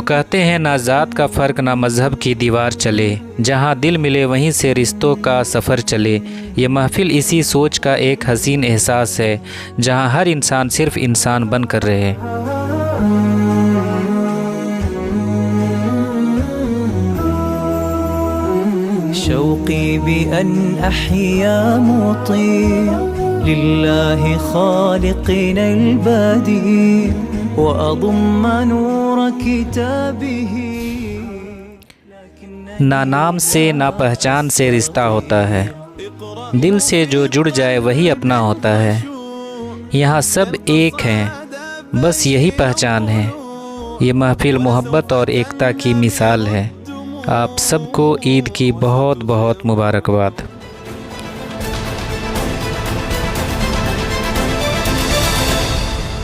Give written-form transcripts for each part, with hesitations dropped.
कहते हैं ना ज़ात का फ़र्क ना मज़हब की दीवार चले, जहाँ दिल मिले वहीं से रिश्तों का सफ़र चले। ये महफ़िल इसी सोच का एक हसीन एहसास है, जहाँ हर इंसान सिर्फ इंसान बन कर रहे। शौक़ी बिअन अहया मुतीअ लिल्लाहि खालिक़िनल बदी व अदुम्म नूर किताबिही। ना नाम से ना पहचान से रिश्ता होता है, दिल से जो जुड़ जाए वही अपना होता है। यहाँ सब एक हैं, बस यही पहचान है। ये महफ़िल मोहब्बत और एकता की मिसाल है। आप सबको ईद की बहुत बहुत मुबारकबाद।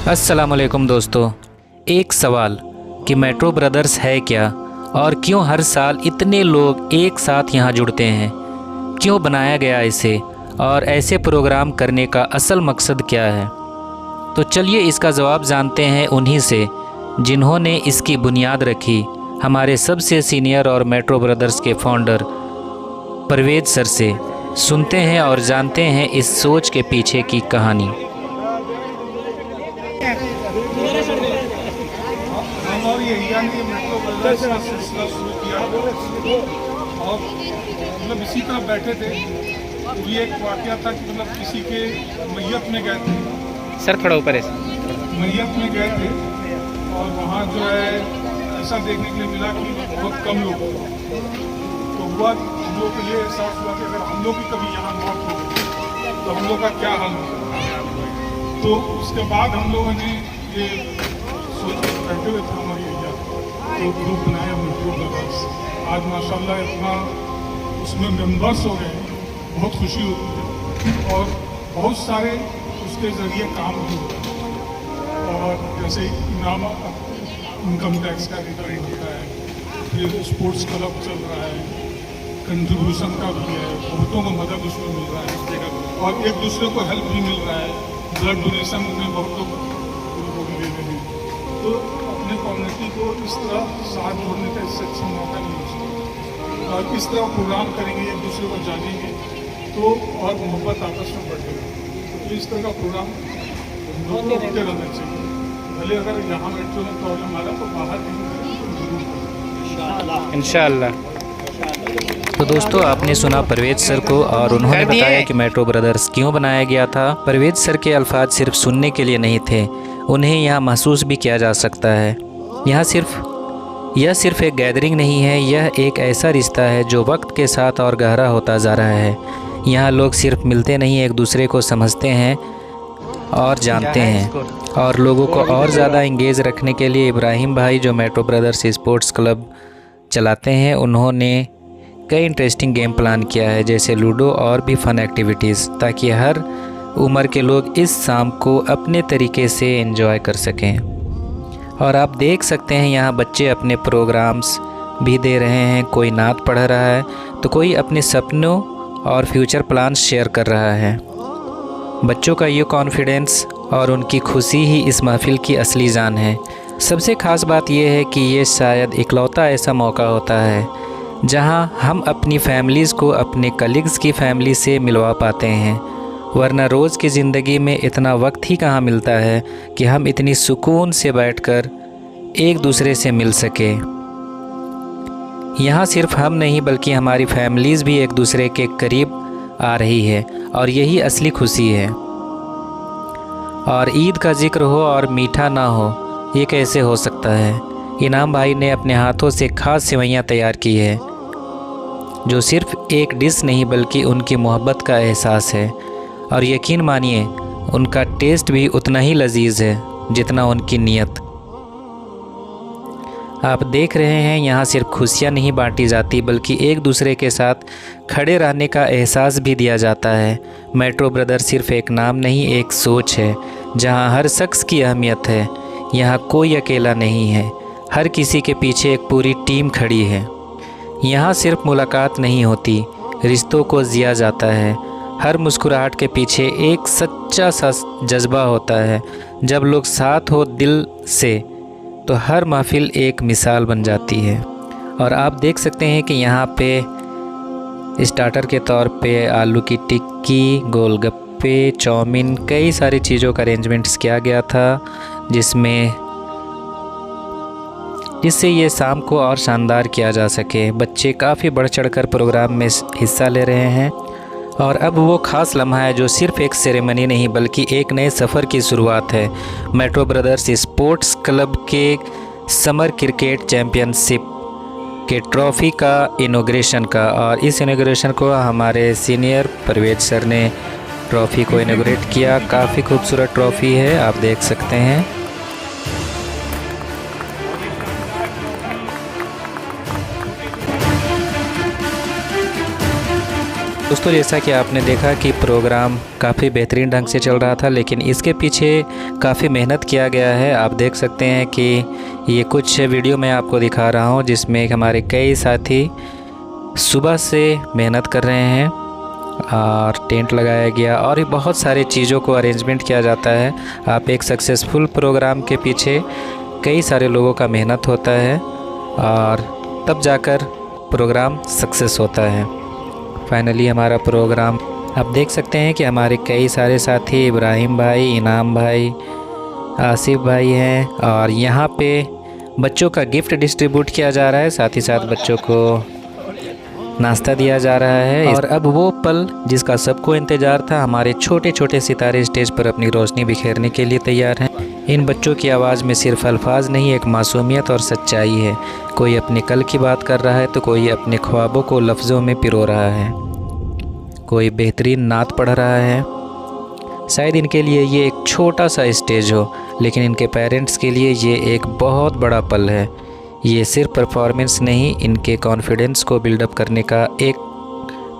अस्सलाम वालेकुम दोस्तों, एक सवाल कि मेट्रो ब्रदर्स है क्या और क्यों हर साल इतने लोग एक साथ यहाँ जुड़ते हैं, क्यों बनाया गया इसे और ऐसे प्रोग्राम करने का असल मकसद क्या है। तो चलिए इसका जवाब जानते हैं उन्हीं से जिन्होंने इसकी बुनियाद रखी, हमारे सबसे सीनियर और मेट्रो ब्रदर्स के फाउंडर परवेज़ सर से। सुनते हैं और जानते हैं इस सोच के पीछे की कहानी। और मतलब इसी तरह बैठे थे, ये एक वाक़या था कि मतलब किसी के मैयत में गए थे। सर थोड़ा ऊपर है। मैयत में गए थे और वहाँ जो है ऐसा देखने के लिए मिला कि बहुत कम लोग थे। तो हुआ हम लोग को ये एहसास हुआ कि अगर हम लोग भी कभी यहाँ मौत हो तो हम लोग का क्या हाल होगा। तो उसके बाद हम लोगों ने ये सोच के बैठे हुए थे हमारी एरिया, तो ग्रुप बनाया मेट्रो ब्रदर्स। आज माशाल्लाह इतना उसमें मेंबर्स हो गए, बहुत खुशी होती है और बहुत सारे उसके ज़रिए काम भी होते हैं। और जैसे इनाम इनकम टैक्स का रिटर्न दिया है, फिर स्पोर्ट्स क्लब चल रहा है, कंट्रीब्यूशन का भी है, बहुतों को मदद उसमें मिल रहा है और एक दूसरे को हेल्प भी मिल रहा है। ब्लड डोनेशन में बहुतों को भी दे रहे हैं। तो अपने कम्युनिटी को इस तरह साथ जोड़ने का इससे अच्छा मौका नहीं हो सकता। और इस तरह प्रोग्राम करेंगे, एक दूसरे को जानेंगे तो और मोहब्बत आपस में बढ़ेगा। तो इस तरह का प्रोग्राम होते रहना चाहिए। भले अगर यहाँ मेट्रो में प्रॉब्लम आ रहा तो बाहर कहीं जरूर इंशाअल्लाह। तो दोस्तों, आपने सुना परवेज़ सर को और उन्होंने बताया कि मेट्रो ब्रदर्स क्यों बनाया गया था। परवेज़ सर के अल्फाज सिर्फ सुनने के लिए नहीं थे, उन्हें यहाँ महसूस भी किया जा सकता है। यह सिर्फ एक गैदरिंग नहीं है, यह एक ऐसा रिश्ता है जो वक्त के साथ और गहरा होता जा रहा है। यहाँ लोग सिर्फ मिलते नहीं, एक दूसरे को समझते हैं और जानते हैं। और लोगों को और ज़्यादा इंगेज रखने के लिए इब्राहिम भाई जो मेट्रो ब्रदर्स स्पोर्ट्स क्लब चलाते हैं, उन्होंने कई इंटरेस्टिंग गेम प्लान किया है, जैसे लूडो और भी फ़न एक्टिविटीज़, ताकि हर उम्र के लोग इस शाम को अपने तरीके से एंजॉय कर सकें। और आप देख सकते हैं यहाँ बच्चे अपने प्रोग्राम्स भी दे रहे हैं, कोई नात पढ़ रहा है तो कोई अपने सपनों और फ्यूचर प्लान्स शेयर कर रहा है। बच्चों का ये कॉन्फिडेंस और उनकी खुशी ही इस महफ़िल की असली जान है। सबसे ख़ास बात यह है कि ये शायद इकलौता ऐसा मौका होता है जहाँ हम अपनी फैमिलीज़ को अपने कलीग्स की फैमिली से मिलवा पाते हैं, वरना रोज़ की ज़िंदगी में इतना वक्त ही कहाँ मिलता है कि हम इतनी सुकून से बैठकर एक दूसरे से मिल सके। यहाँ सिर्फ हम नहीं बल्कि हमारी फैमिलीज़ भी एक दूसरे के करीब आ रही है और यही असली खुशी है। और ईद का जिक्र हो और मीठा ना हो, ये कैसे हो सकता है। इनाम भाई ने अपने हाथों से खास सेवइयाँ तैयार की है, जो सिर्फ एक डिश नहीं बल्कि उनकी मोहब्बत का एहसास है। और यकीन मानिए उनका टेस्ट भी उतना ही लजीज है जितना उनकी नीयत। आप देख रहे हैं यहाँ सिर्फ खुशियाँ नहीं बांटी जाती बल्कि एक दूसरे के साथ खड़े रहने का एहसास भी दिया जाता है। मेट्रो ब्रदर्स सिर्फ एक नाम नहीं, एक सोच है जहाँ हर शख्स की अहमियत है। यहाँ कोई अकेला नहीं है, हर किसी के पीछे एक पूरी टीम खड़ी है। यहाँ सिर्फ मुलाकात नहीं होती, रिश्तों को जिया जाता है। हर मुस्कुराहट के पीछे एक सच्चा सा जज्बा होता है। जब लोग साथ हो दिल से तो हर महफिल एक मिसाल बन जाती है। और आप देख सकते हैं कि यहाँ पे स्टार्टर के तौर पे आलू की टिक्की, गोलगप्पे, चाउमीन, कई सारी चीज़ों का अरेंजमेंट्स किया गया था, जिससे ये शाम को और शानदार किया जा सके। बच्चे काफ़ी बढ़ चढ़कर प्रोग्राम में हिस्सा ले रहे हैं और अब वो ख़ास लम्हा है जो सिर्फ़ एक सेरेमनी नहीं बल्कि एक नए सफ़र की शुरुआत है। मेट्रो ब्रदर्स स्पोर्ट्स क्लब के समर क्रिकेट चैम्पियनशिप के ट्रॉफ़ी का इनॉग्रेशन का, और इस इनॉग्रेशन को हमारे सीनियर परवेज सर ने ट्रॉफ़ी को इनॉग्रेट किया। काफ़ी खूबसूरत ट्रॉफ़ी है, आप देख सकते हैं। दोस्तों, जैसा कि आपने देखा कि प्रोग्राम काफ़ी बेहतरीन ढंग से चल रहा था, लेकिन इसके पीछे काफ़ी मेहनत किया गया है। आप देख सकते हैं कि ये कुछ वीडियो मैं आपको दिखा रहा हूँ जिसमें हमारे कई साथी सुबह से मेहनत कर रहे हैं और टेंट लगाया गया और भी बहुत सारी चीज़ों को अरेंजमेंट किया जाता है। आप एक सक्सेसफुल प्रोग्राम के पीछे कई सारे लोगों का मेहनत होता है और तब जाकर प्रोग्राम सक्सेस होता है। फाइनली हमारा प्रोग्राम आप देख सकते हैं कि हमारे कई सारे साथी इब्राहिम भाई, इनाम भाई, आसिफ भाई हैं और यहाँ पे बच्चों का गिफ्ट डिस्ट्रीब्यूट किया जा रहा है, साथ ही साथ बच्चों को नाश्ता दिया जा रहा है। और अब वो पल जिसका सबको इंतज़ार था, हमारे छोटे छोटे सितारे स्टेज पर अपनी रोशनी बिखेरने के लिए तैयार हैं। इन बच्चों की आवाज़ में सिर्फ अल्फाज नहीं, एक मासूमियत और सच्चाई है। कोई अपने कल की बात कर रहा है तो कोई अपने ख्वाबों को लफ्ज़ों में पिरो रहा है, कोई बेहतरीन नात पढ़ रहा है। शायद इनके लिए ये एक छोटा सा स्टेज हो, लेकिन इनके पेरेंट्स के लिए ये एक बहुत बड़ा पल है। ये सिर्फ परफॉर्मेंस नहीं, इनके कॉन्फिडेंस को बिल्डअप करने का एक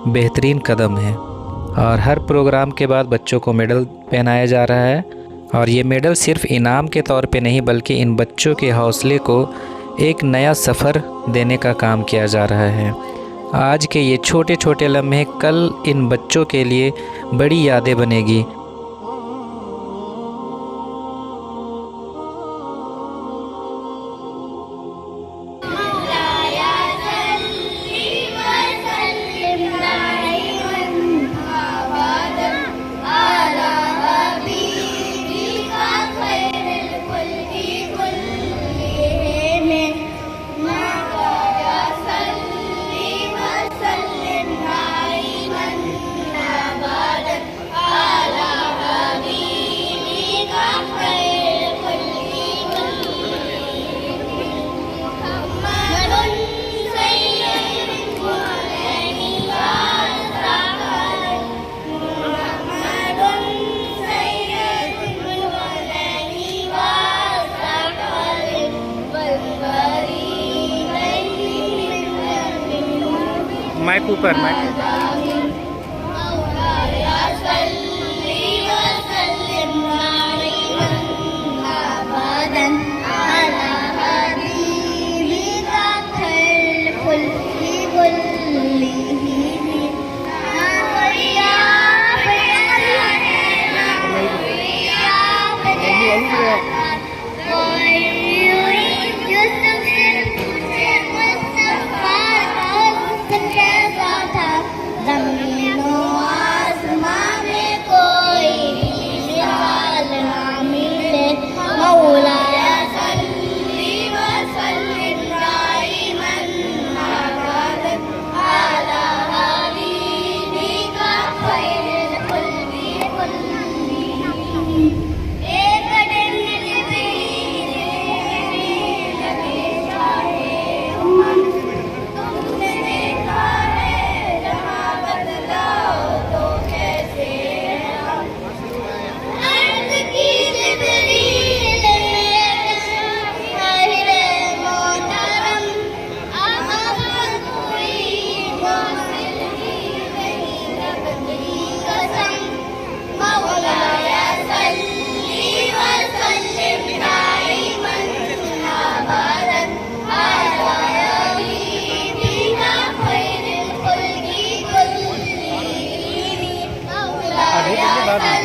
बेहतरीन कदम है। और हर प्रोग्राम के बाद बच्चों को मेडल पहनाया जा रहा है और ये मेडल सिर्फ इनाम के तौर पे नहीं बल्कि इन बच्चों के हौसले को एक नया सफ़र देने का काम किया जा रहा है। आज के ये छोटे छोटे लम्हे कल इन बच्चों के लिए बड़ी यादें बनेगी। माइक ऊपर, माइक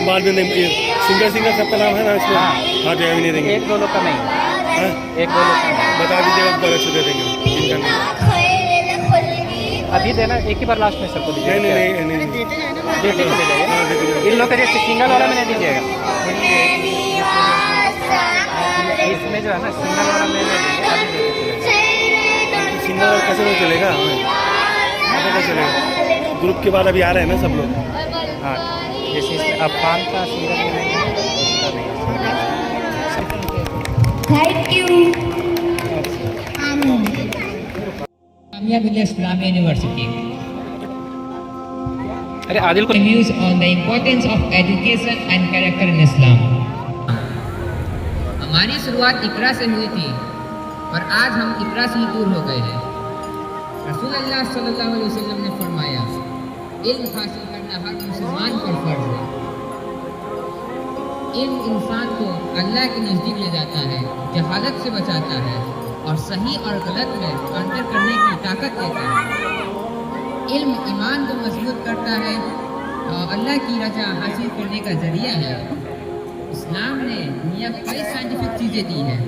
बाद में सिंगर सबका नाम है ना इसमें? हाँ, जय नहीं देंगे, एक दो लोग का नहीं। एक दो लोग बता दीजिएगा दोबारा से दे देंगे इनका नाम। अभी देना, एक ही बार लास्ट में सबको दीजिएगा। नहीं दे के चले जाइए। इन लोग का जैसे सिंगल वाला में नहीं दीजिएगा, इसमें जो है ना सिंगल वाला में नहीं दीजिएगा, अभी दे के चले जाइए। सिंगल कैसे नहीं चलेगा, कैसे चलेगा? ग्रुप के बाद अभी आ रहे हैं ना सब लोग। हाँ, जैसे इसमें अफान का सिंगल में नहीं है, इसका नहीं है। Thank you. Jamia Millia Islamia University अरे आदिल को views on the importance of education and character in Islam. हमारी शुरुआत इकरा से हुई थी और आज हम इकरा से ही दूर हो गए हैं। रसूलुल्लाह सल्लल्लाहु अलैहि वसल्लम ने फरमाया, इल्म हासिल करना हर मुसलमान पर फर्ज है। इल्म इंसान को अल्लाह के नज़दीक ले जाता है, जहालत से बचाता है और सही और गलत में अंतर करने की ताकत देता है। इल्म ईमान को मजबूत करता है और अल्लाह की रजा हासिल करने का जरिया है। इस्लाम ने दुनिया को कई साइंटिफिक चीज़ें दी हैं।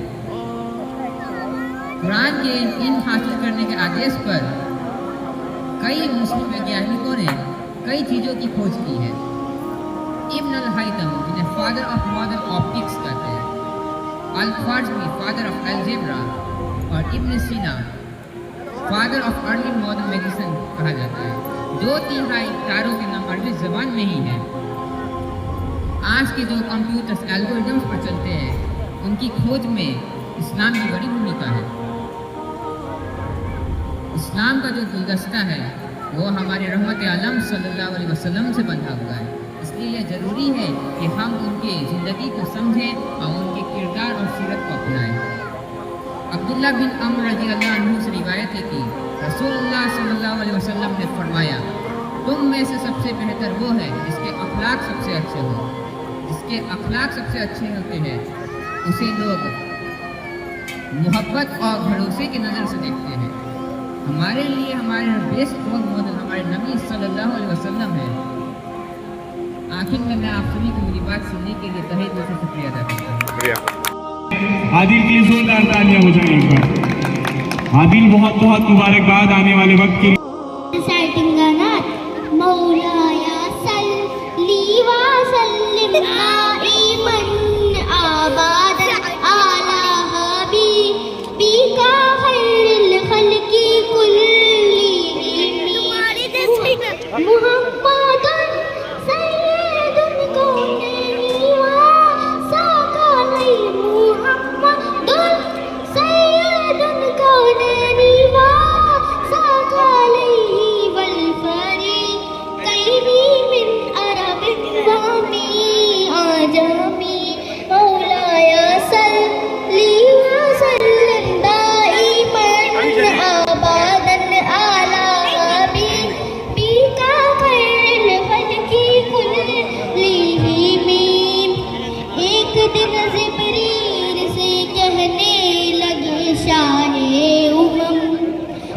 कुरान के इल्म हासिल करने के आदेश पर कई मुस्लिम वैज्ञानिकों ने कई चीज़ों की खोज की है। इब्न अल-हैतम, जिन्हें फादर ऑफ मॉडर्न ऑप्टिक्स कहते हैं, अल-ख्वारिज़मी फादर ऑफ अलजेब्रा और इब्न सीना father of early modern medicine कहा जाता है। 2/3 तारों के नाम अरबी ज़बान में ही हैं। आज के जो कंप्यूटर्स एल्गोरिदम्स पर चलते हैं, उनकी खोज में इस्लाम की बड़ी भूमिका है। इस्लाम का जो गुलदस्ता है वो हमारे रहमत आलम सल्लल्लाहु अलैहि वसल्लम से बंधा हुआ है। इसलिए यह ज़रूरी है कि हम उनके ज़िंदगी को समझें और उनके किरदार और सीरत को अपनाएं। अब्दुल्ला बिन अम्र रज़ियल्लाहु अन्हु से रिवायत है कि रसूलुल्लाह सल्लल्लाहु अलैहि वसल्लम ने फरमाया, तुम में से सबसे बेहतर वो है जिसके अखलाक सबसे अच्छे हो। जिसके अखलाक सबसे अच्छे होते हैं उसे लोग मोहब्बत और भरोसे की नज़र से देखते हैं। हमारे लिए हमारे बेस्ट रोल मॉडल हमारे नबी सल्लल्लाहु अलैहि वसल्लम है। आखिर में मैं आप सभी को मेरी बात सुनने के लिए तहे दिल से शुक्रिया अदा करता हूँ। आदिल के लिए जोरदार तालियां हो जाए एक बार। आदिल बहुत बहुत मुबारकबाद आने वाले वक्त के लिए। Reciting गाना मौलाया सल्ली व सल्लिम दाइमन आबादन आला हबीबिका खैरिल खल्की कुल्लिहिम मुहम्मदुन सय्यदुल कौनैनि व साक़लैन मुहम्मदुन सय्यदुल कौनैनि व साक़लैहि वल फरीक़ैनि मिन अरबिन व मिन अजमी मौलाया सल्ली व सल्लिम दाइमन अबादन आला हबीबिका खैरिल खल्की कुल्लिहिम। एक दिन ज़िब्रील से कहने लगे शाहे उमम,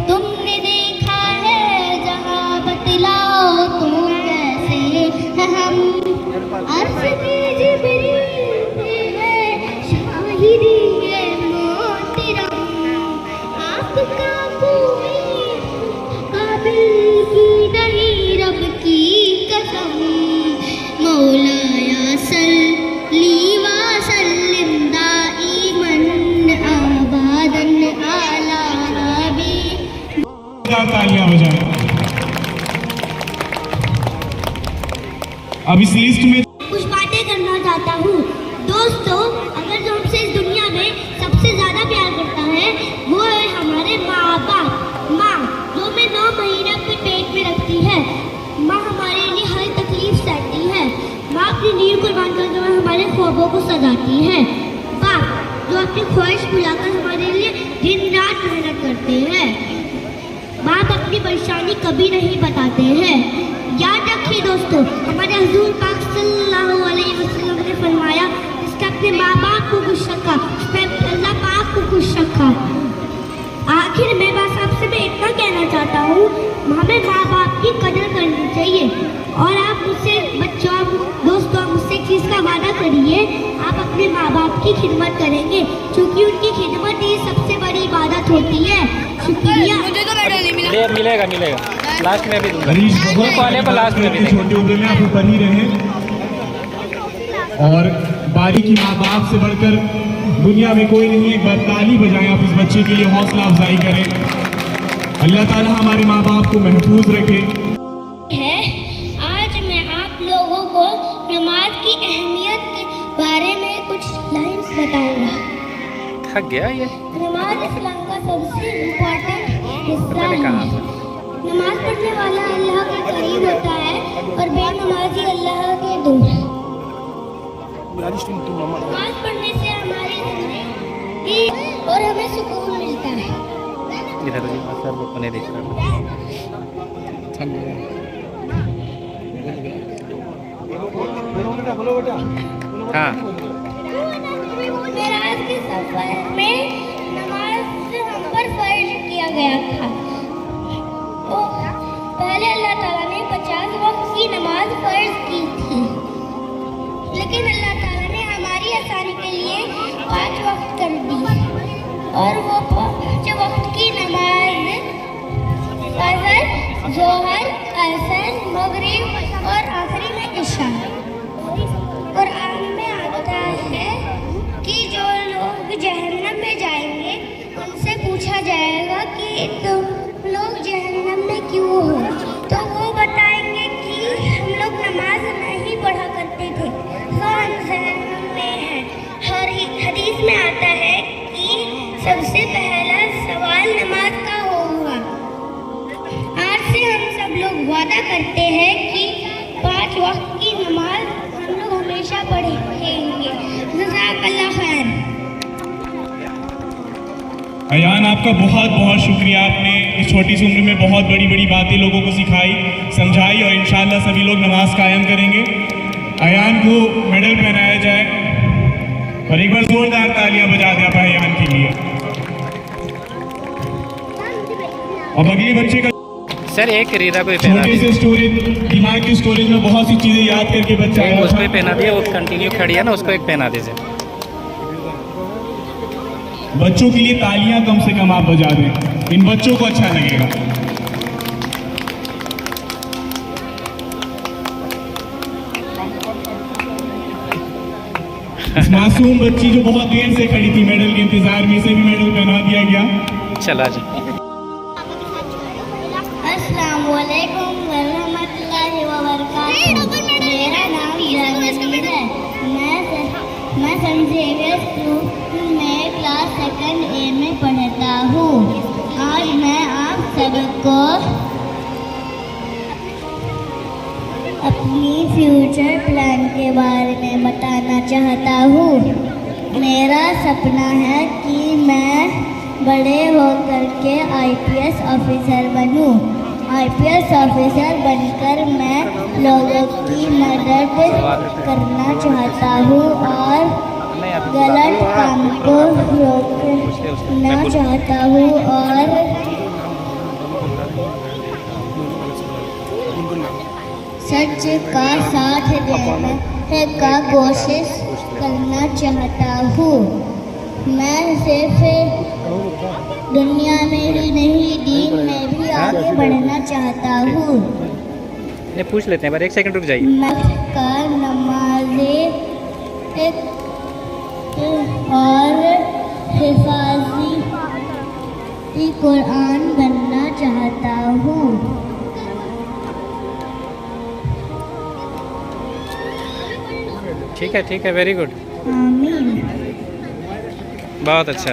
तुमने देखा है जहाँ बतलाओ तुम कैसे हैं हम। अर्ज़ में जिब्रील है शाहिदी है मोहतरम, आपका कोई काबिल की नहीं रब की कसम। मौलाया सल्ली व सल्लिम दाइमन आबादन आला हबीब। तालियां हो जाए। अब इस लिस्ट में कुछ बातें करना चाहता हूँ। दोस्तों, अगर जो हमसे इस दुनिया में सबसे ज़्यादा प्यार करता है वो है हमारे माँ बाप। माँ जो हमें 9 महीने अपने पेट में रखती है। माँ हमारे लिए हर तकलीफ सहती है। माँ अपनी नींद कुर्बान करके हमारे ख्वाबों को सजाती है। बाप जो अपनी ख्वाहिश बुलाकर हमारे लिए दिन रात मेहनत करते हैं। बाप अपनी परेशानी कभी नहीं बताते हैं। याद रखिए दोस्तों, हमारे हुजूर पाक सल्लल्लाहु अलैहि वसल्लम ने फरमाया, जिसने अपने माँ बाप को खुश रखा उसने अल्लाह पाक को खुश रखा। आखिर में बस आपसे मैं इतना कहना चाहता हूँ, हमें माँ बाप की कदर करनी चाहिए। और आप मुझसे बच्चों दोस्तों मुझसे एक चीज़ का वादा करिए आप अपने माँ बाप की खिदमत करेंगे, क्योंकि उनकी खिदमत ही सबसे बड़ी इबादत होती है। शुक्रिया। मिलेगा मिलेगा लास्ट में भी दूंगा। हरीश ग्रुप वाले को लास्ट में भी देंगे। छोटी उम्र में आप ऊपर ही रहे और बारी की माँ बाप से बढ़कर दुनिया में कोई नहीं। एक बार ताली बजाएं आप इस बच्चे के लिए, हौसला अफजाई करें। अल्लाह ताला हमारे माँ बाप को महफूज रखे। है आज मैं आप लोगों को नमाज की अहमियत के बारे में कुछ लाइन्स बताऊंगा। थक गया ये। नमाज इस्लाम का सबसे इम्पोर्टेंट हिस्सा है। नमाज पढ़ने वाला अल्लाह के करीब होता है और बेनमाजी अल्लाह के दूर। नमाज पढ़ने से हमारी जिंदगी और हमें सुकून मिलता है। इधर सर को नहीं देख रहा। हाँ मेराज के सफर में नमाज हम पर फर्ज किया गया था। तो पहले अल्लाह ताला ने 50 वक्त की नमाज फर्ज की थी, लेकिन अल्लाह ताला ने हमारी आसानी के लिए 5 वक्त कर दी। और वो 5 वक्त की नमाज फजर, जोहर, असर, मगरिब और आखिरी में इशा। कुरान में आता है कि जो लोग जहन्नम में जाएंगे उनसे पूछा जाएगा कि तुम लोग जहन्नम में क्यों हो, तो वो बताएंगे कि हम लोग नमाज नहीं पढ़ा करते थे, तो हम जहन्नम में हैं। हर हदीस में आता है कि सबसे पहला सवाल नमाज का होगा। आज से हम सब लोग वादा करते हैं कि 5 वक्त की नमाज हम लोग हमेशा पढ़ेंगे। जज़ाकल्लाह खैर। अयान आपका बहुत बहुत शुक्रिया। आपने इस छोटी सी उम्र में बहुत बड़ी बड़ी बातें लोगों को सिखाई, समझाई और इंशाल्लाह सभी लोग नमाज कायम करेंगे। अयान को मेडल पहनाया जाए और एक बार जोरदार तालियां बजा दें आप अयान के लिए। अब अगले बच्चे का सर एक रीदा को ही पहना छोटे से स्टोरेज, दिमाग की स्टोरेज में बहुत सी चीजें याद करके बच्चा दिए, उसको ही पहना दिए। वो कंटिन्यू खड़ी है ना, उसको एक पहना दीजिए। बच्चों के लिए तालियां कम से कम आप बजा दें, इन बच्चों को अच्छा लगेगा। इस मासूम बच्ची जो बहुत देर से खड़ी थी मेडल के इंतजार में, इसे भी मेडल पहना दिया गया। चला जी। अस्सलाम वालेकुम वरहमतुल्लाहि वबरकातुहू। मेरा नाम जमील है। मैं सेंट जेवियर्स स्कूल में क्लास 2 A में पढ़ता हूँ। आज मैं आप सबको अपनी फ्यूचर प्लान के बारे में बताना चाहता हूँ। मेरा सपना है कि मैं बड़े होकर के IPS ऑफिसर बनूं। IPS ऑफिसर बनकर मैं लोगों की मदद करना चाहता हूँ और गलत काम को रोकना चाहता हूँ और सच का साथ देने का कोशिश करना चाहता हूँ। मैं सिर्फ दुनिया में ही नहीं दीन में भी आगे बढ़ना चाहता हूँ। ये पूछ लेते हैं, पर 1 सेकंड रुक जाइए। मैं का नमाज़ें और हिफाज़ी कुरान बनना चाहता हूँ। ठीक है, वेरी गुड, आमीन। बहुत अच्छा।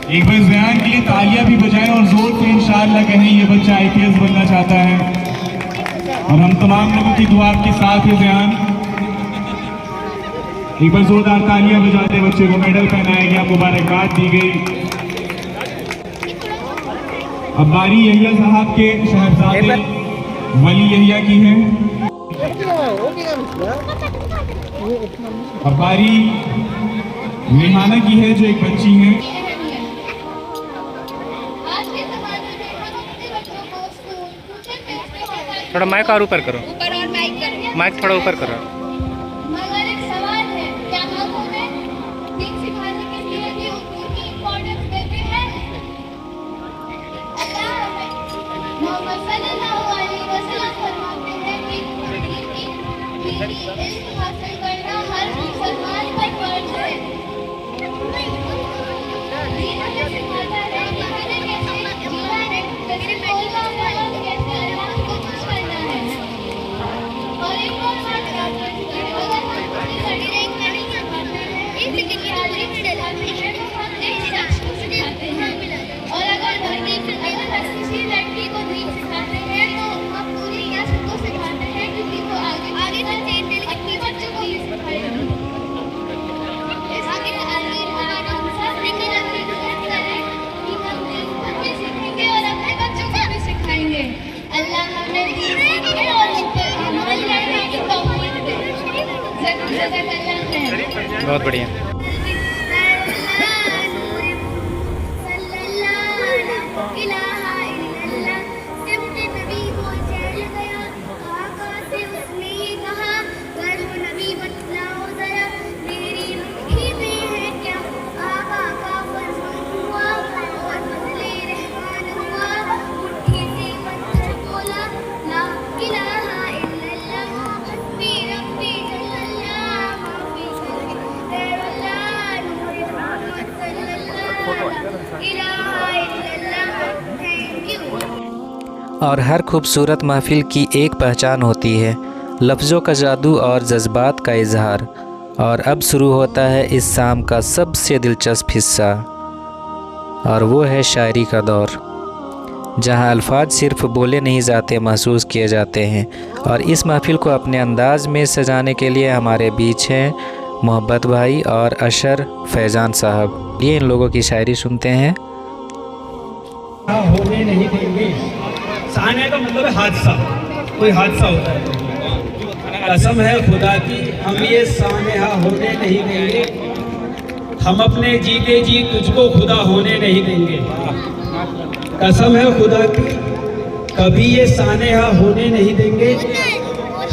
एक बार ज़यान के लिए तालियां भी बजाएं और जोर से इंशाअल्लाह कहें ये बच्चा IPS बनना चाहता है। और हम तमाम लोगों की दुआ आपके साथ है ज़यान। एक बार जोरदार तालियां बजाते बच्चे को मेडल पहनाया गया, मुबारकबाद दी गई। अब बारी यहिया साहब के शहजादे वली यहिया की है। अब बारी रिहाना की है जो एक बच्ची है। थोड़ा माइक और ऊपर करो। ऊपर और माइक कर माइक थोड़ा ऊपर करो। मगर एक सवाल है, क्या हम उन्हें दीन सिखाने के लिए भी उनकी इम्पोर्टेंस देते हैं? अल्लाह हमें मोहम्मद सल्लल्लाहु अलैहि वसल्लम फरमाते हैं कि इल्म हासिल करना हर मुसलमान पर फर्ज है। दीन हमें सिखाता है कि हमें कैसे जीना है, कैसे बोलना है, कैसे अल्लाह को खुश करना है। और एक और बात याद रखिए, अगर हम अपनी घड़ी नहीं सिखाते हैं, इस टेक्नोलॉजी में डलाते हैं तो हम नहीं सिखाते हैं। और अगर किसी लड़की को नहीं सिखाते हैं तो हम पूरी रियासत को सिखाते हैं, क्योंकि वो आगे चलते अपने बच्चों को ये सिखाएंगे। आगे हम सब लेकिन अपनी मेहनत करें कि हम भी सीखेंगे और अपने बच्चों को भी सिखाएंगे। अल्लाह हमें दीन सीखे और उस पर अमल करने की तौफीक दे। जज़ाकल्लाह खैर। बहुत बढ़िया। और हर खूबसूरत महफिल की एक पहचान होती है, लफ्ज़ों का जादू और जज्बात का इजहार। और अब शुरू होता है इस शाम का सबसे दिलचस्प हिस्सा, और वो है शायरी का दौर, जहां अल्फाज सिर्फ बोले नहीं जाते, महसूस किए जाते हैं। और इस महफिल को अपने अंदाज में सजाने के लिए हमारे बीच हैं मोहब्बत भाई और अशर फैज़ान साहब। ये इन लोगों की शायरी सुनते हैं। होने नहीं देंगे। साने का मतलब है हादसा, कोई हादसा होता है। कसम है खुदा की हम ये सानेहा होने नहीं देंगे, हम अपने जीते जी तुझको खुदा होने नहीं देंगे। कसम है खुदा की कभी ये सानेहा होने नहीं देंगे,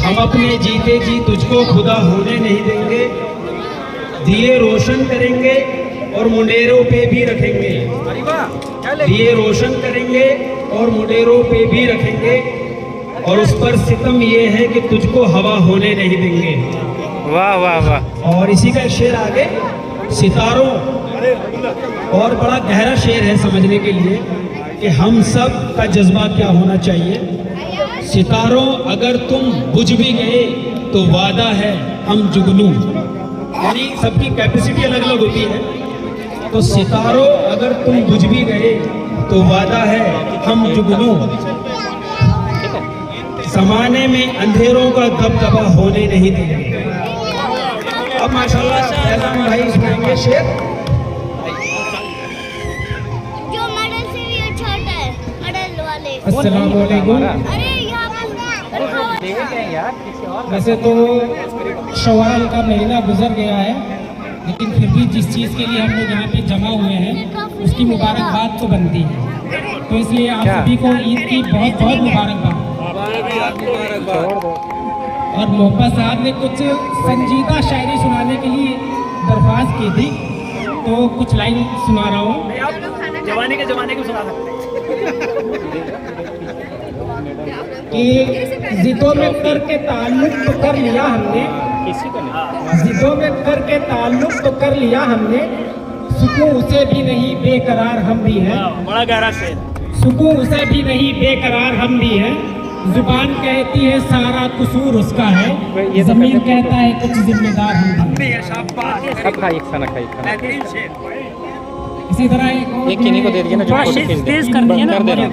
हम अपने जीते जी तुझको खुदा होने नहीं देंगे। दिए रोशन करेंगे और मुंडेरों पे भी रखेंगे, दिए रोशन करेंगे और मुंडेरों पे भी रखेंगे। और उस पर सितम ये है कि तुझको हवा होने नहीं देंगे। वाह वाह वाह। और इसी का शेर आगे, सितारों, और बड़ा गहरा शेर है समझने के लिए कि हम सब का जज्बा क्या होना चाहिए। सितारों अगर तुम बुझ भी गए तो वादा है हम जुगनू, यानी सबकी कैपेसिटी अलग अलग होती है। तो सितारों अगर तुम बुझ भी गए तो वादा है हम जुगनू, ज़माने में अंधेरों का दबदबा होने नहीं देंगे। अब माशाल्लाह फैज़ान भाई सुनाएंगे शेर। जो मॉडल से भी छोटा है, मॉडल वाले। अस्सलाम वालेकुम। अरे यहाँ वैसे तो शवाल का महीना गुजर गया है, लेकिन फिर भी जिस चीज़ के लिए हम लोग यहाँ पे जमा हुए हैं उसकी मुबारकबाद तो बनती है। तो इसलिए आप सभी को ईद की बहुत बहुत मुबारकबाद। और मोहब्बत साहब ने कुछ संजीदा शायरी सुनाने के लिए दरख्वास्त की थी, तो कुछ लाइन सुना रहा हूँ। जवानी के ज़माने को सुना सकते कि जिदों में करके ताल्लुक तो कर लिया हमने, जिदों में करके ताल्लुक तो कर लिया हमने, सुकून उसे भी नहीं बेकरार हम भी हैं। बड़ा गहरा शेर। सुकून उसे भी नहीं बेकरार हम भी हैं। जुबान कहती है सारा कसूर उसका है, जमीन कहता है कुछ जिम्मेदार हम भी हैं। इसी तरह एक किन्हीं को दे दिया ना, जो फोटो खींच दे। कर दिया ना, कर दे रहा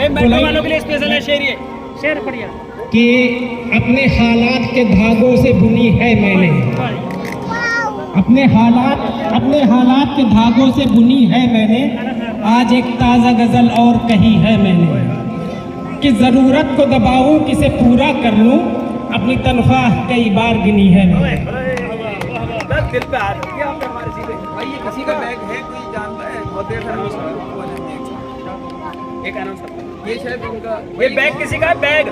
मेट्रो वालों के लिए स्पेशल है शेर, ये शेर पढ़िए। कि अपने हालात के धागों से बुनी है मैंने, अपने हालात के धागों से बुनी है मैंने, आज एक ताज़ा गज़ल और कही है मैंने, कि ज़रूरत को दबाऊं किसे पूरा कर लूं, अपनी तनख्वाह कई बार गिनी है मैंने। दिल पे हाथ दिया आपने हमारे सीधे। भाई ये किसी का बैग है, कोई जानता है? बहुत देर से अनाउंस कर, एक अनाउंस करता है। ये शायद उनका, ये बैग किसी का है, बैग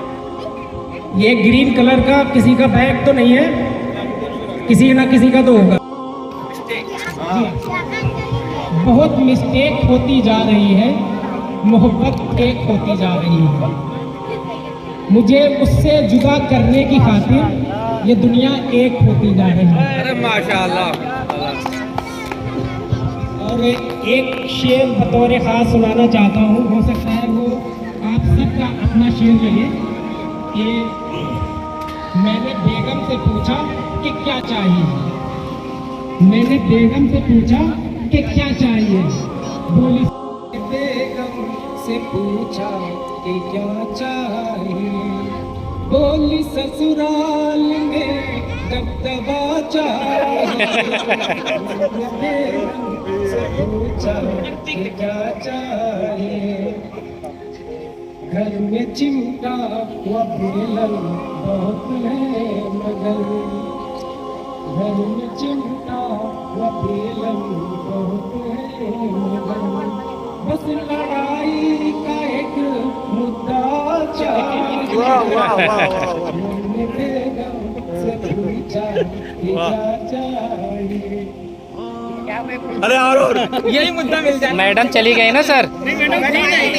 ये ग्रीन कलर का किसी का बैग तो नहीं है, किसी ना किसी का तो होगा। बहुत मिस्टेक होती जा रही है, मोहब्बत फेक होती जा रही है। मुझे उससे जुदा करने की खातिर ये दुनिया एक होती जा रही है। अरे माशाल्लाह। और एक शेर बतौर ख़ास सुनाना चाहता हूँ, हो सकता है वो आप सबका अपना शेर लगे। कि मैंने बेगम से पूछा कि क्या चाहिए, मैंने बेगम से पूछा कि क्या चाहिए, बोली बेगम से पूछा कि क्या चाहिए, बोली ससुराल में दबदबा चाहिए, बेगम से पूछा कि क्या चाहिए, घर में चिमटा व बेलन बहुत है मगर, घर में चिमटा व बेलन बहुत है मगर, बस लड़ाई का एक मुद्दा चाहिए, मैंने बेगम से पूछा कि क्या चाहिए। अरे और यही मुद्दा मिल जाए। मैडम चली गई ना सर?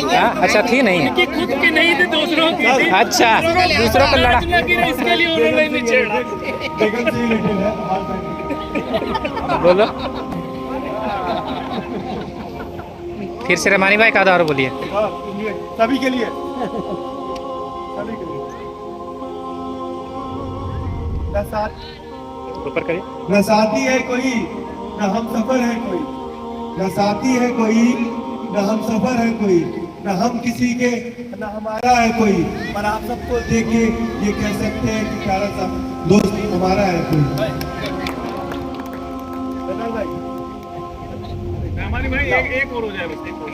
हाँ, अच्छा थी नहीं, खुद की नहीं थी, दूसरों की थी। अच्छा दूसरों को लड़ा। इसके लिए उन्होंने नहीं छेड़ा। बोलो फिर से रमानी भाई का और बोलिए। सभी के लिए, सभी के लिए। ऊपर करिए। न साथी है कोई न हम सफर है कोई, न साथी है कोई न हम सफर है कोई, न हम किसी के न हमारा है कोई, पर आप सबको देख के ये कह सकते हैं कि प्यारा सा दोस्त हमारा है कोई। हमारी भाई एक और हो जाए बस, एक और।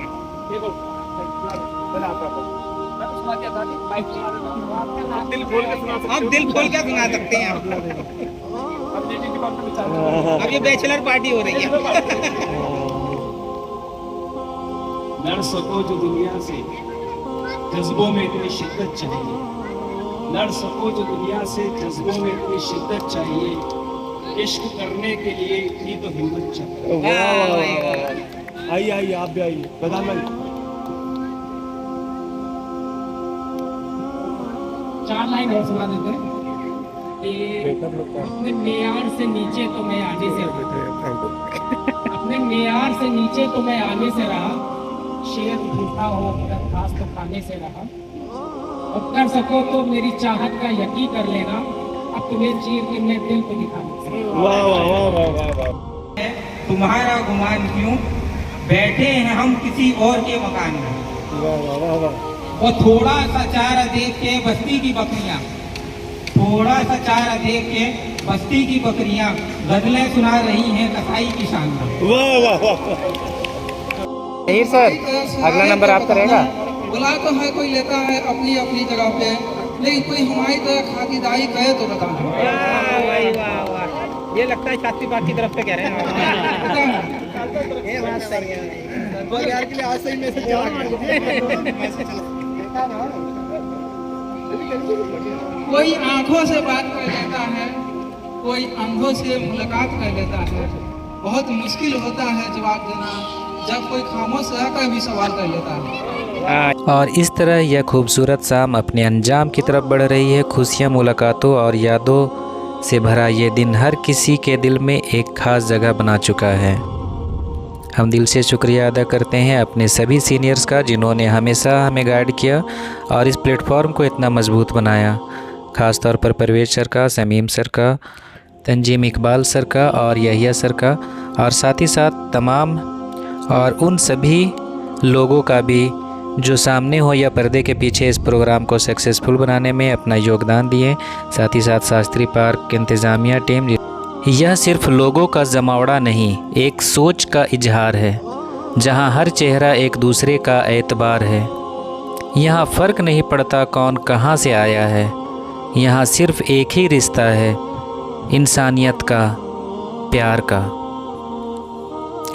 दिल खोल के सुना सकते, हम दिल खोल के सुना सकते हैं अब ये बैचलर पार्टी हो रही है। लड़ सको जो दुनिया से जज्बों में इतनी शिद्दत चाहिए, लड़ सको जो दुनिया से जज्बों में इतनी शिद्दत चाहिए, इश्क करने के लिए इतनी तो हिम्मत चाहिए। आइए आइए आप भी आइए, प्रधान भाई। 4 लाइन और सुना देते हैं। अपने मेयार से नीचे तो मैं आने से रहा, अपने मेयार से नीचे तो मैं आने से रहा, शेर भूखा हो मगर घास तो खाने से रहा, और कर सको तो मेरी चाहत का यकीन कर लेना, अब तुम्हें चीर के मैं दिल को दिखाने से। वाह वाह वाह वाह वाह वाह। तुम्हारा गुमान क्यों, बैठे हैं हम किसी और के मकान में, वाह वाह वाह वाह। और थोड़ा सा चारा देख के बस्ती की बकरियां, थोड़ा सा चारा देख के बस्ती की बकरियां गजलें सुना रही हैं कसाई की शान में। वाह वाह वाह। नहीं सर, अगला नंबर आपका रहेगा। बुला तो है कोई लेता है अपनी अपनी जगह पे, लेकिन कोई हमारी तरह खातिरदारी करे तो बता दो। ये लगता है छाती बात की तरफ से कह रहे हैं। ये बात सही है। तो यार के लिए आज सही मैसेज कोई आंखों से बात कर लेता है, कोई अंधों से मुलाकात कर लेता है, बहुत मुश्किल होता है जवाब देना जब कोई खामोश रहकर भी सवाल कर लेता है। और इस तरह यह खूबसूरत शाम अपने अंजाम की तरफ बढ़ रही है। खुशियाँ, मुलाकातों और यादों से भरा ये दिन हर किसी के दिल में एक ख़ास जगह बना चुका है। हम दिल से शुक्रिया अदा करते हैं अपने सभी सीनियर्स का, जिन्होंने हमेशा हमें गाइड किया और इस प्लेटफॉर्म को इतना मजबूत बनाया। ख़ास तौर पर परवेज सर का, समीम सर का, तंजीम इकबाल सर का और यहिया सर का, और साथ ही साथ तमाम और उन सभी लोगों का भी जो सामने हो या पर्दे के पीछे इस प्रोग्राम को सक्सेसफुल बनाने में अपना योगदान दिए। साथ ही साथ शास्त्री पार्क इंतज़ामिया टीम, यह सिर्फ लोगों का जमावड़ा नहीं, एक सोच का इजहार है, जहां हर चेहरा एक दूसरे का एतबार है। यहाँ फ़र्क नहीं पड़ता कौन कहाँ से आया है, यहाँ सिर्फ एक ही रिश्ता है, इंसानियत का, प्यार का।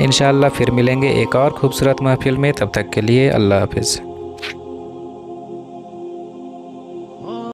इंशाअल्लाह फिर मिलेंगे एक और खूबसूरत महफिल में, तब तक के लिए अल्लाह हाफ़िज़।